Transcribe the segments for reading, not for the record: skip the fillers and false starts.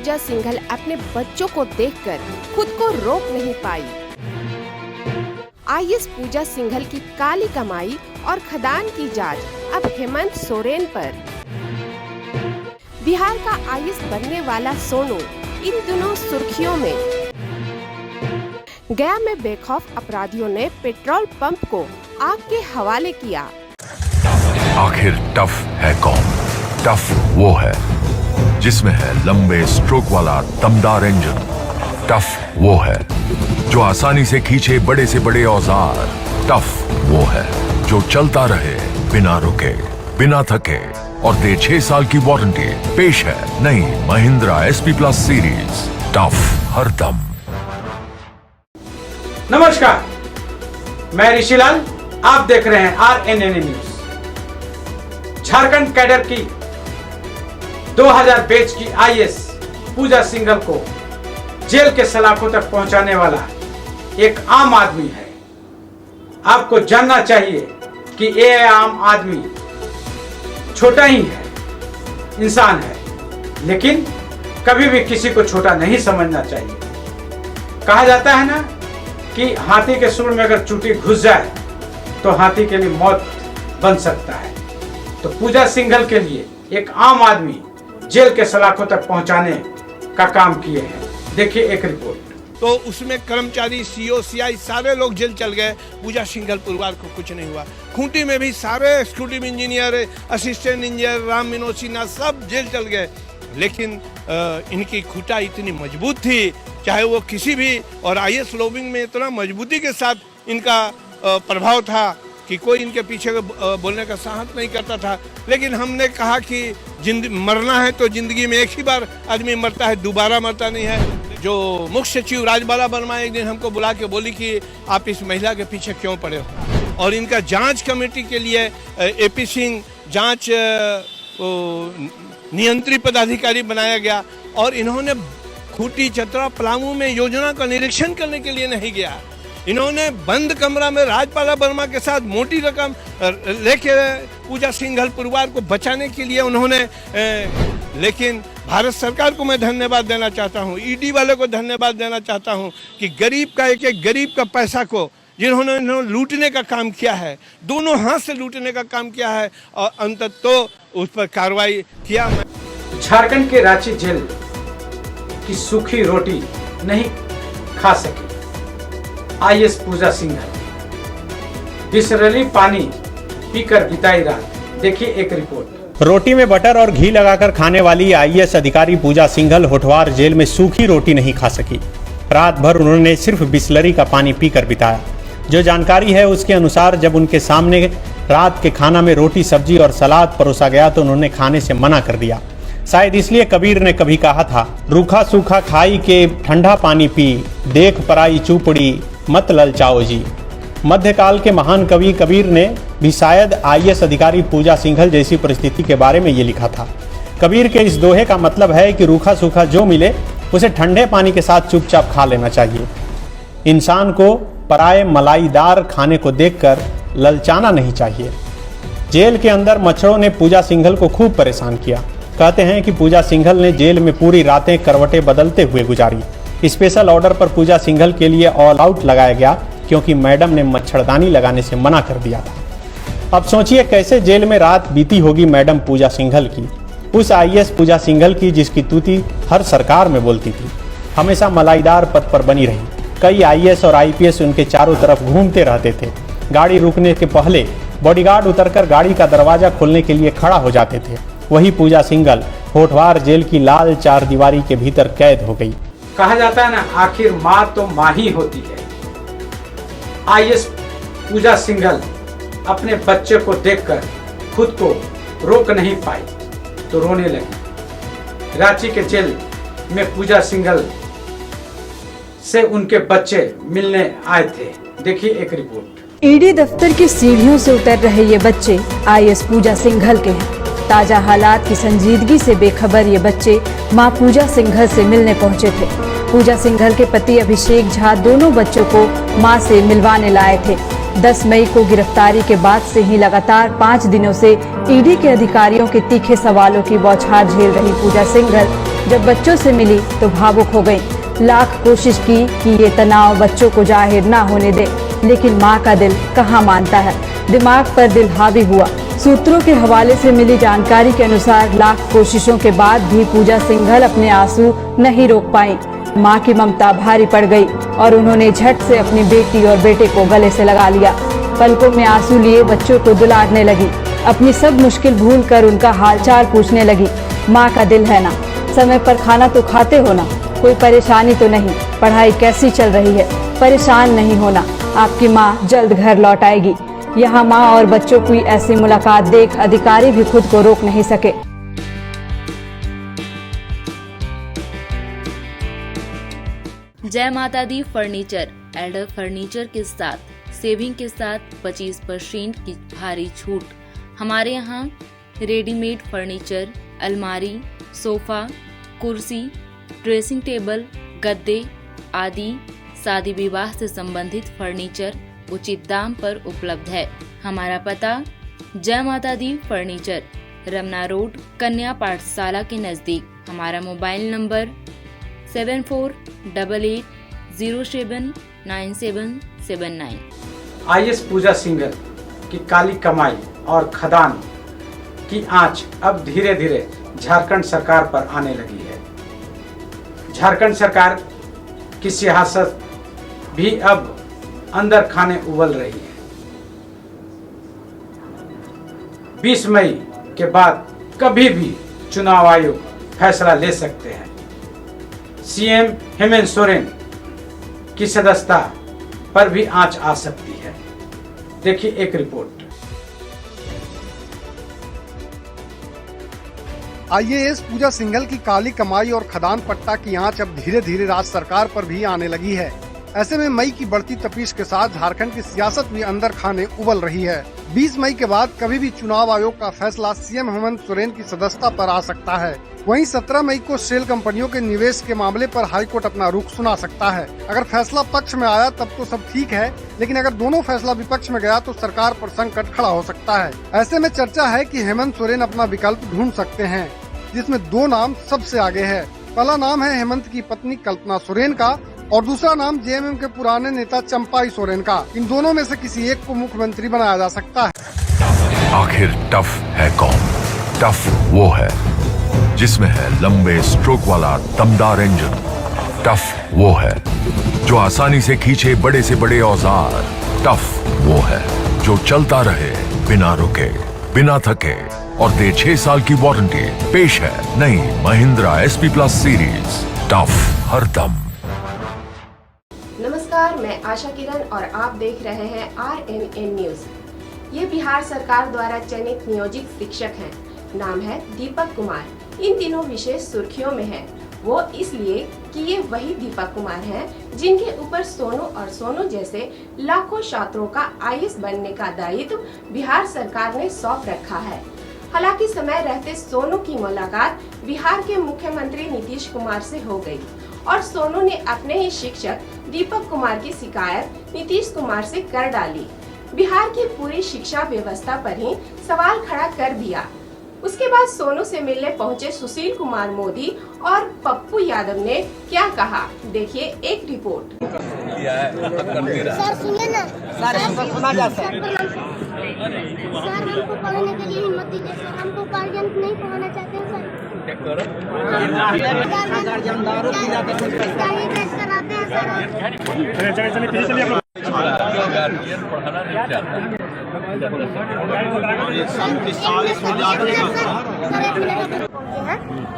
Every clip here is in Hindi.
पूजा सिंघल अपने बच्चों को देखकर खुद को रोक नहीं पाई। आईएएस पूजा सिंघल की काली कमाई और खदान की जांच अब हेमंत सोरेन पर। बिहार का आईएएस बनने वाला सोनू इन दिनों सुर्खियों में। गया में बेखौफ अपराधियों ने पेट्रोल पंप को आग के हवाले किया। आखिर टफ है कौन? टफ वो है जिसमें है लंबे स्ट्रोक वाला दमदार इंजन। टफ वो है जो आसानी से खींचे बड़े से बड़े औजार। टफ वो है जो चलता रहे बिना रुके बिना थके और दे 6 साल की वारंटी। पेश है नई Mahindra SP Plus series, tough हरदम। नमस्कार, मैं ऋषिलाल, आप देख रहे हैं RNN न्यूज। झारखंड कैडर की 2000 बैच की आईएएस पूजा सिंघल को जेल के सलाखों तक पहुंचाने वाला एक आम आदमी है। आपको जानना चाहिए कि ये आम आदमी छोटा ही है, इंसान है, लेकिन कभी भी किसी को छोटा नहीं समझना चाहिए। कहा जाता है ना कि हाथी के सूंड में अगर चूटी घुस जाए तो हाथी के लिए मौत बन सकता है। तो पूजा सिंघल के लिए एक आम आदमी जेल के सलाखों तक पहुंचाने का काम किए हैं। देखिए एक रिपोर्ट। तो उसमें कर्मचारी, CO, CI सारे लोग जेल चल गए। पूजा सिंघल परिवार को कुछ नहीं हुआ। खूंटी में भी सारे executive engineer, assistant engineer, Ram Vinod Sinha सब जेल चल गए। लेकिन इनकी खूंटा इतनी मजबूत थी, चाहे वो किसी भी, और आईएएस लॉबिंग में इतना मजबूती के साथ इनका प्रभाव था कि कोई इनके पीछे बोलने का साहस नहीं करता था। लेकिन हमने कहा कि मरना है तो जिंदगी में एक ही बार आदमी मरता है, दोबारा मरता नहीं है। जो मुख्य सचिव राजबाला वर्मा एक दिन हमको बुला के बोली कि आप इस महिला के पीछे क्यों पड़े हो, और इनका जांच कमेटी के लिए AP सिंह जांच नियंत्री पदाधिकारी बनाया गया। और इन्होंने खूंटी, चतरा, पलामू में योजना का निरीक्षण करने के लिए नहीं गया। इन्होंने बंद कमरा में राजबाला वर्मा के साथ मोटी रकम लेके पूजा सिंघल परिवार को बचाने के लिए उन्होंने लेकिन भारत सरकार को मैं धन्यवाद देना चाहता हूँ, ED वाले को धन्यवाद देना चाहता हूँ कि गरीब का एक गरीब का पैसा को जिन्होंने लूटने का काम किया है, दोनों हाथ से लूटने का काम किया है, और अंततः तो उस पर कार्रवाई किया। झारखंड के रांची जेल की सूखी रोटी नहीं खा सकी आईएएस पूजा सिंघल। बिसलेरी पानी पीकर बिताई रात। देखिए एक रिपोर्ट। रोटी में बटर और घी लगाकर खाने वाली आईएएस अधिकारी पूजा सिंघल होठवार जेल में सूखी रोटी नहीं खा सकी। रात भर उन्होंने सिर्फ बिसलेरी का पानी पीकर बिताया। जो जानकारी है उसके अनुसार जब उनके सामने रात के खाना में रोटी, सब्जी और सलाद परोसा गया तो उन्होंने खाने से मना कर दिया। शायद इसलिए कबीर ने कभी कहा था, रूखा सूखा खाई के ठंडा पानी पी, देख पराई चूपड़ी मत ललचाओ जी। मध्यकाल के महान कवि कबीर ने भी शायद आईएएस अधिकारी पूजा सिंघल जैसी परिस्थिति के बारे में ये लिखा था। कबीर के इस दोहे का मतलब है कि रूखा सूखा जो मिले उसे ठंडे पानी के साथ चुपचाप खा लेना चाहिए। इंसान को पराये मलाईदार खाने को देखकर ललचाना नहीं चाहिए। जेल के अंदर मच्छरों ने पूजा सिंघल को खूब परेशान किया। कहते हैं कि पूजा सिंघल ने जेल में पूरी रातें करवटें बदलते हुए गुजारी। स्पेशल ऑर्डर पर पूजा सिंघल के लिए ऑल आउट लगाया गया क्योंकि मैडम ने मच्छरदानी लगाने से मना कर दिया था। अब सोचिए कैसे जेल में रात बीती होगी मैडम पूजा सिंघल की, उस आईएएस पूजा सिंघल की जिसकी तूती हर सरकार में बोलती थी, हमेशा मलाईदार पद पर बनी रही। कई आईएएस और आईपीएस उनके चारों तरफ घूमते रहते थे। गाड़ी रुकने के पहले बॉडीगार्ड उतरकर गाड़ी का दरवाजा खोलने के लिए खड़ा हो जाते थे। वही पूजा सिंघल होठवार जेल की लाल चारदीवारी के भीतर कैद हो गई। कहा जाता है ना, आखिर माँ तो माँ ही होती है। आईएएस पूजा सिंघल अपने बच्चे को देखकर खुद को रोक नहीं पाई तो रोने लगी। रांची के जेल में पूजा सिंघल से उनके बच्चे मिलने आए थे। देखिए एक रिपोर्ट। ईडी दफ्तर की सीढ़ियों से उतर रहे ये बच्चे आईएएस पूजा सिंघल के हैं। ताजा हालात की संजीदगी से बेखबर ये बच्चे मां पूजा सिंघल से मिलने पहुंचे थे। पूजा सिंघल के पति अभिषेक झा दोनों बच्चों को मां से मिलवाने लाए थे। 10 मई को गिरफ्तारी के बाद से ही लगातार 5 दिनों से ईडी के अधिकारियों के तीखे सवालों की बौछार झेल रही पूजा सिंघल जब बच्चों से मिली तो भावुक हो गयी। लाख कोशिश की कि ये तनाव बच्चों को जाहिर न होने दे, लेकिन मां का दिल कहां मानता है। दिमाग पर दिल हावी हुआ। सूत्रों के हवाले से मिली जानकारी के अनुसार लाख कोशिशों के बाद भी पूजा सिंघल अपने आंसू नहीं रोक पाई। मां की ममता भारी पड़ गई और उन्होंने झट से अपनी बेटी और बेटे को गले से लगा लिया। पलकों में आंसू लिए बच्चों को दुलारने लगी। अपनी सब मुश्किल भूलकर उनका हालचाल पूछने लगी। माँ का दिल है ना, समय पर खाना तो खाते हो ना, कोई परेशानी तो नहीं, पढ़ाई कैसी चल रही है, परेशान नहीं होना, आपकी माँ जल्द घर लौट आएगी। यहाँ माँ और बच्चों की ऐसी मुलाकात देख अधिकारी भी खुद को रोक नहीं सके। जय माता दी फर्नीचर एडर फर्नीचर के साथ सेविंग के साथ 25% की भारी छूट। हमारे यहाँ रेडीमेड फर्नीचर, अलमारी, सोफा, कुर्सी, ड्रेसिंग टेबल, गद्दे आदि शादी विवाह से संबंधित फर्नीचर उचित दाम पर उपलब्ध है। हमारा पता जय माता दी फर्नीचर, रमना रोड, कन्या पाठशाला के नजदीक। हमारा मोबाइल नंबर 7488079779। आईएएस पूजा सिंघल की काली कमाई और खदान की आंच अब धीरे धीरे झारखंड सरकार पर आने लगी है। झारखंड सरकार की सियासत भी अब अंदर खाने उबल रही है। 20 मई के बाद कभी भी चुनाव आयोग फैसला ले सकते हैं। सीएम हेमंत सोरेन की सदस्यता पर भी आंच आ सकती है। देखिए एक रिपोर्ट। आईएएस पूजा सिंघल की काली कमाई और खदान पट्टा की आंच अब धीरे धीरे राज्य सरकार पर भी आने लगी है। ऐसे में मई की बढ़ती तपीश के साथ झारखंड की सियासत भी अंदर खाने उबल रही है। 20 मई के बाद कभी भी चुनाव आयोग का फैसला सीएम हेमंत सोरेन की सदस्यता पर आ सकता है। वहीं 17 मई को शेल कंपनियों के निवेश के मामले पर हाईकोर्ट अपना रुख सुना सकता है। अगर फैसला पक्ष में आया तब तो सब ठीक है, लेकिन अगर दोनों फैसला विपक्ष में गया तो सरकार पर संकट खड़ा हो सकता है। ऐसे में चर्चा है कि हेमंत सोरेन अपना विकल्प ढूंढ सकते हैं, जिसमें 2 नाम सबसे आगे है। पहला नाम है हेमंत की पत्नी कल्पना सोरेन का और दूसरा नाम जेएमएम के पुराने नेता चंपाई सोरेन का। इन दोनों में से किसी एक को मुख्यमंत्री बनाया जा सकता है। आखिर टफ है कौन? टफ वो है जिसमें है लंबे स्ट्रोक वाला दमदार इंजन। टफ वो है जो आसानी से खींचे बड़े से बड़े औजार। टफ वो है जो चलता रहे बिना रुके, बिना थके और दे 6 साल की वारंटी। पेश है नई Mahindra SP plus series, tough हर दम। नमस्कार, मैं आशा किरण और आप देख रहे हैं RNN न्यूज। ये बिहार सरकार द्वारा चयनित नियोजित शिक्षक हैं। नाम है दीपक कुमार। इन तीनों विशेष सुर्खियों में है। वो इसलिए कि ये वही दीपक कुमार हैं जिनके ऊपर सोनू और सोनू जैसे लाखों छात्रों का IAS बनने का दायित्व बिहार सरकार ने सौंप रखा है। हालांकि समय रहते सोनू की मुलाकात बिहार के मुख्यमंत्री नीतीश कुमार से हो गई और सोनू ने अपने ही शिक्षक दीपक कुमार की शिकायत नीतीश कुमार से कर डाली। बिहार की पूरी शिक्षा व्यवस्था पर ही सवाल खड़ा कर दिया। उसके बाद सोनू से मिलने पहुंचे सुशील कुमार मोदी और पप्पू यादव ने क्या कहा, देखिए एक रिपोर्ट। सर सुनिए ना, सर हमको सुना जा सर हमको पढ़ने के लिए हिम्मत दीजिए सर, हमको गार्जियन नहीं पढ़ाना चाहते हैं सर।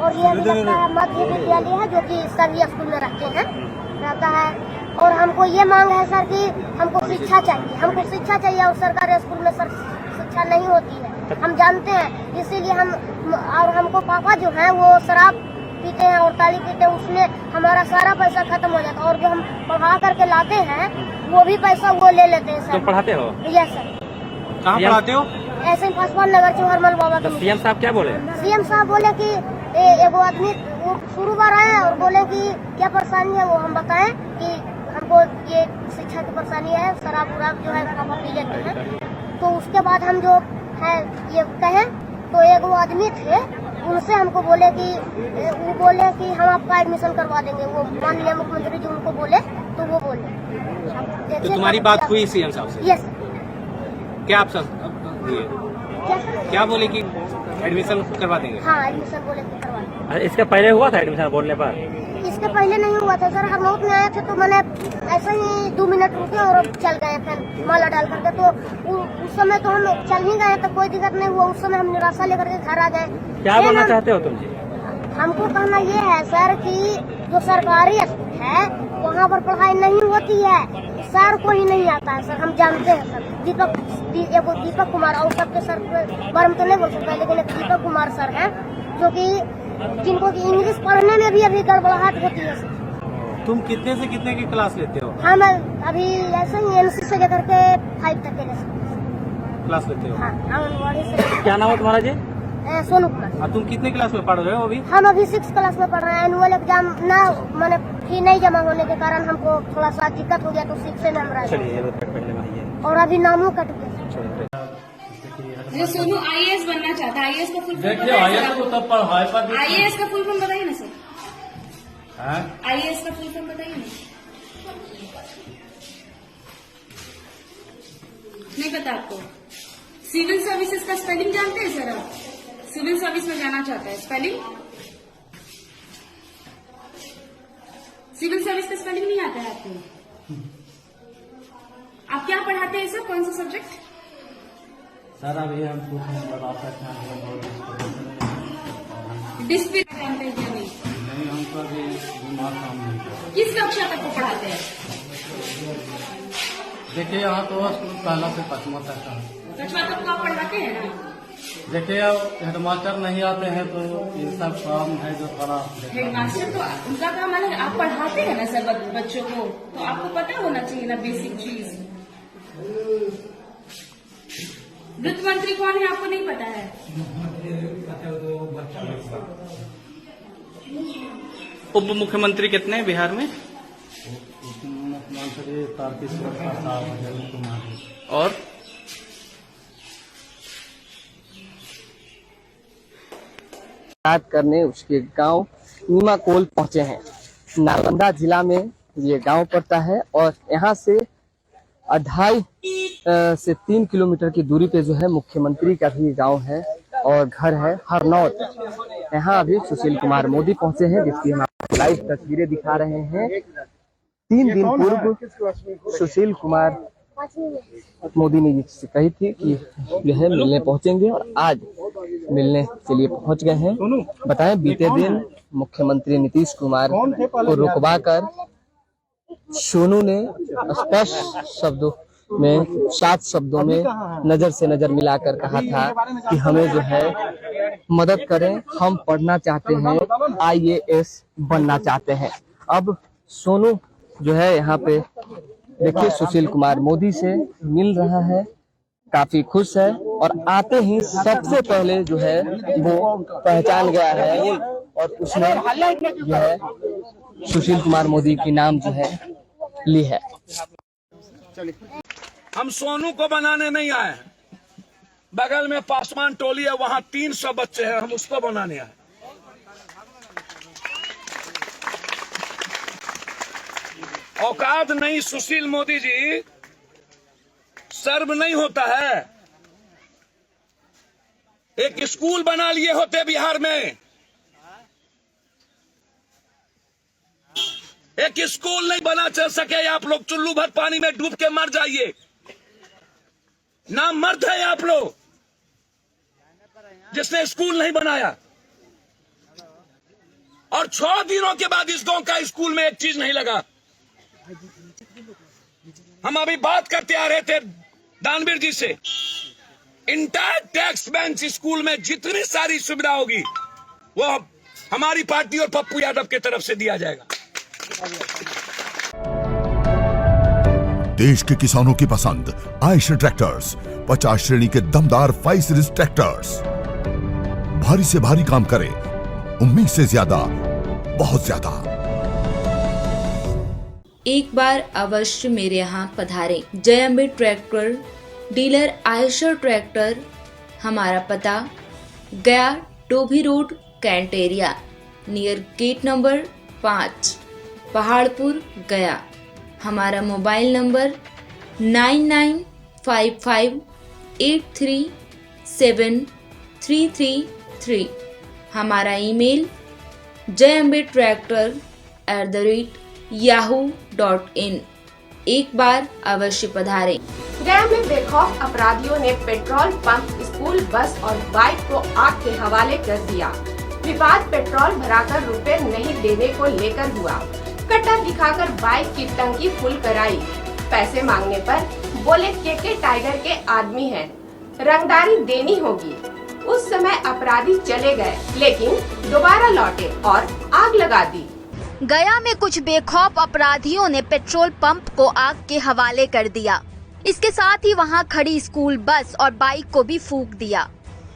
और ये मध्य विद्यालय है जो कि सभी स्कूल में रहता है। और हमको ये मांग है सर कि हमको शिक्षा चाहिए और सरकारी स्कूल में सर शिक्षा नहीं होती है, हम जानते हैं। इसीलिए हमको पापा जो है वो शराब पीते हैं और ताली पीते हैं, उसमें हमारा सारा पैसा खत्म हो जाता है। और जो हम पढ़ा करके लाते हैं वो भी पैसा वो ले लेते हैं सर। तुम पढ़ाते हो? Yes sir. कहाँ पढ़ाते हो? ऐसे ही पासवान नगर चौहरमल बाबा। तो सीएम साहब क्या बोले? सीएम साहब बोले कि एगो आदमी शुरू बार आए और बोले कि क्या परेशानी है वो हम बताएं कि हमको ये शिक्षा शिक्षा की परेशानी है, शराब उराब जो है खपा पी लेते हैं। तो उसके बाद हम जो है ये कहें तो एक वो आदमी थे, उनसे हमको बोले कि हम आपका एडमिशन करवा देंगे। वो माननीय मुख्यमंत्री जी उनको बोले तो वो बोले। तो तुम्हारी बात हुई सीएम साहब से? यस। क्या आप सब क्या बोले कि एडमिशन करवा देंगे? हाँ, एडमिशन बोले कि करवा देंगे। इसका पहले हुआ था एडमिशन बोलने पर? इसके पहले नहीं हुआ था सर। हरनौत में आए थे तो मैंने ऐसे ही 2 मिनट रुके और चल गए, फिर माला डाल करके। तो उस समय तो हम चल ही गए, तो कोई दिक्कत नहीं हुआ। उस समय हम निराशा लेकर के घर आ गए। क्या बोलना चाहते हो तुम जी? हमको कहना ये है सर कि जो सरकारी स्कूल है वहाँ पर पढ़ाई नहीं होती है, सर को ही नहीं आता है सर, हम जानते हैं सर। दीपक कुमार और सबके सर बारे में तो नहीं बोल सकता, लेकिन एक दीपक कुमार सर हैं जो कि जिनको की इंग्लिश पढ़ने में भी अभी गड़बड़ाहट होती है सर। तुम कितने से कितने की क्लास लेते हो? हम अभी ऐसे ही NC से लेकर के 5 तक के क्लास लेते हो? हाँ, आंगनबाड़ी से। क्या नाम है तुम्हारा जी? सोनू कुमार। और तुम कितने क्लास में पढ़ रहे हो अभी? हम अभी 6 क्लास में पढ़ रहे हैं। एनुअल एग्जाम ना मैंने फी नहीं जमा होने के कारण हमको थोड़ा सा दिक्कत हो गया, तो 6 में हम रहे और अभी नामों कट गया। जो सोनू IAS बनना चाहता है, IAS का फुल फॉर्म देखिए IAS को तब पढ़ाई पर IAS का फुल फॉर्म बताइए ना सर। IAS का फुल फॉर्म बताइए ना। नहीं पता आपको? सिविल सर्विसेज का स्पेलिंग जानते हैं सर आप? सिविल सर्विस में जाना चाहता है, स्पेलिंग सिविल सर्विस का स्पेलिंग नहीं आता है आपको? आप क्या पढ़ाते हैं सर, कौन सा सब्जेक्ट? सर अभी हम डिस्प्ले जानते हैं क्या? नहीं हमको अभी किस कक्षा तक को पढ़ाते हैं? देखिए यहाँ तो पहला से 5वां तक का। 5वां तक आप पढ़ाते हैं ना? देखिए अब हेडमास्टर नहीं आते हैं तो ये सब काम है जो थोड़ा। हेडमास्टर तो उनका काम अलग, आप पढ़ाते हैं ना सर बच्चों को, तो आपको पता होना चाहिए ना बेसिक चीज। वित्त मंत्री कौन है आपको नहीं पता है? उप मुख्यमंत्री कितने हैं बिहार में? मुख्यमंत्री तारकिशोर प्रसाद और बात करने उसके गांव नीमाकोल पहुंचे हैं। नालंदा जिला में ये गांव पड़ता है और यहाँ से 2.5 से 3 किलोमीटर की दूरी पे जो है मुख्यमंत्री का भी गांव है और घर है हरनौत। यहाँ अभी सुशील कुमार मोदी पहुंचे हैं, जिसकी हम आपको लाइव तस्वीरें दिखा रहे हैं। 3 दिन पूर्व सुशील कुमार मोदी ने ये कही थी कि जो है मिलने पहुंचेंगे और आज मिलने के लिए पहुंच गए हैं। बताएं बीते दिन मुख्यमंत्री नीतीश कुमार को रुकवा कर सोनू ने स्पष्ट शब्दों में 7 शब्दों में नजर से नजर मिलाकर कहा था कि हमें जो है मदद करें, हम पढ़ना चाहते हैं, IAS बनना चाहते हैं। अब सोनू जो है यहाँ पे देखिए सुशील कुमार मोदी से मिल रहा है, काफी खुश है और आते ही सबसे पहले जो है वो पहचान गया है और उसने जो है सुशील कुमार मोदी की नाम जो है ली है। हम सोनू को बनाने नहीं आए, बगल में पासवान टोली है, वहां 300 बच्चे हैं, हम उसको बनाने आए। औकात नहीं सुशील मोदी जी, सर्व नहीं होता है। एक स्कूल बना लिए होते बिहार में, एक स्कूल नहीं बना चल सके, आप लोग चुल्लू भर पानी में डूब के मर जाइए। नाम मर्द है आप लोग जिसने स्कूल नहीं बनाया, और 6 दिनों के बाद इस गांव का स्कूल में एक चीज नहीं लगा। हम अभी बात करते आ रहे थे दानवीर जी से, इंटायर टैक्स बेंच स्कूल में जितनी सारी सुविधा होगी वो हमारी पार्टी और पप्पू यादव की तरफ से दिया जाएगा। देश के किसानों की पसंद आयशर ट्रैक्टर्स, 50 श्रेणी के दमदार 5 सीरीज ट्रैक्टर्स। भारी से भारी काम करे, उम्मीद से ज्यादा, बहुत ज्यादा। एक बार अवश्य मेरे यहाँ पधारें। जय Ambe tractor dealer Eicher tractor. हमारा पता Gaya Tobhi road cantt area near gate number 5 Paharpur Gaya. हमारा मोबाइल नंबर 9955837333। हमारा ईमेल jambettractor@yahoo.in। एक बार अवश्य पधारें। गया में बेखौफ अपराधियों ने पेट्रोल पंप, स्कूल बस और बाइक को आग के हवाले कर दिया। विवाद पेट्रोल भराकर रुपए नहीं देने को लेकर हुआ। कट्टा दिखाकर बाइक की टंकी फुल कराई। पैसे मांगने पर बोले के टाइगर के आदमी हैं, रंगदारी देनी होगी। उस समय अपराधी चले गए, लेकिन दोबारा लौटे और आग लगा दी। गया में कुछ बेखौफ अपराधियों ने पेट्रोल पंप को आग के हवाले कर दिया। इसके साथ ही वहां खड़ी स्कूल बस और बाइक को भी फूंक दिया।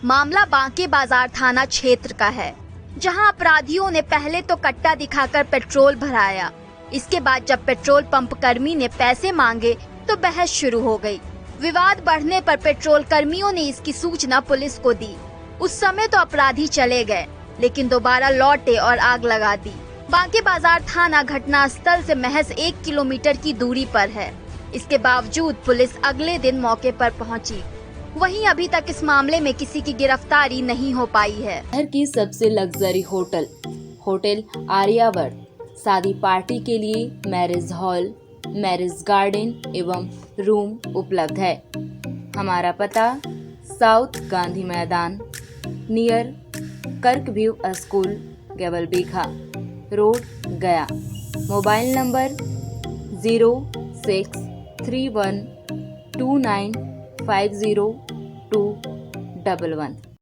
मामला बांके बाजार थाना क्षेत्र का है, जहां अपराधियों ने पहले तो कट्टा दिखाकर पेट्रोल भराया। इसके बाद जब पेट्रोल पंप कर्मी ने पैसे मांगे तो बहस शुरू हो गई। विवाद बढ़ने पर पेट्रोल कर्मियों ने इसकी सूचना पुलिस को दी। उस समय तो अपराधी चले गए, लेकिन दोबारा लौटे और आग लगा दी। बांके बाजार थाना घटना स्थल से महज 1 किलोमीटर की दूरी पर है। इसके बावजूद पुलिस अगले दिन मौके पर पहुंची। वहीं अभी तक इस मामले में किसी की गिरफ्तारी नहीं हो पाई है। शहर की सबसे लग्जरी होटल आर्यावर्त शादी पार्टी के लिए मैरिज हॉल, मैरिज गार्डन एवं रूम उपलब्ध है। हमारा पता साउथ गांधी मैदान नियर कर्कव्यू स्कूल गेवलबीघा रोड गया। Mobile number 0631295021।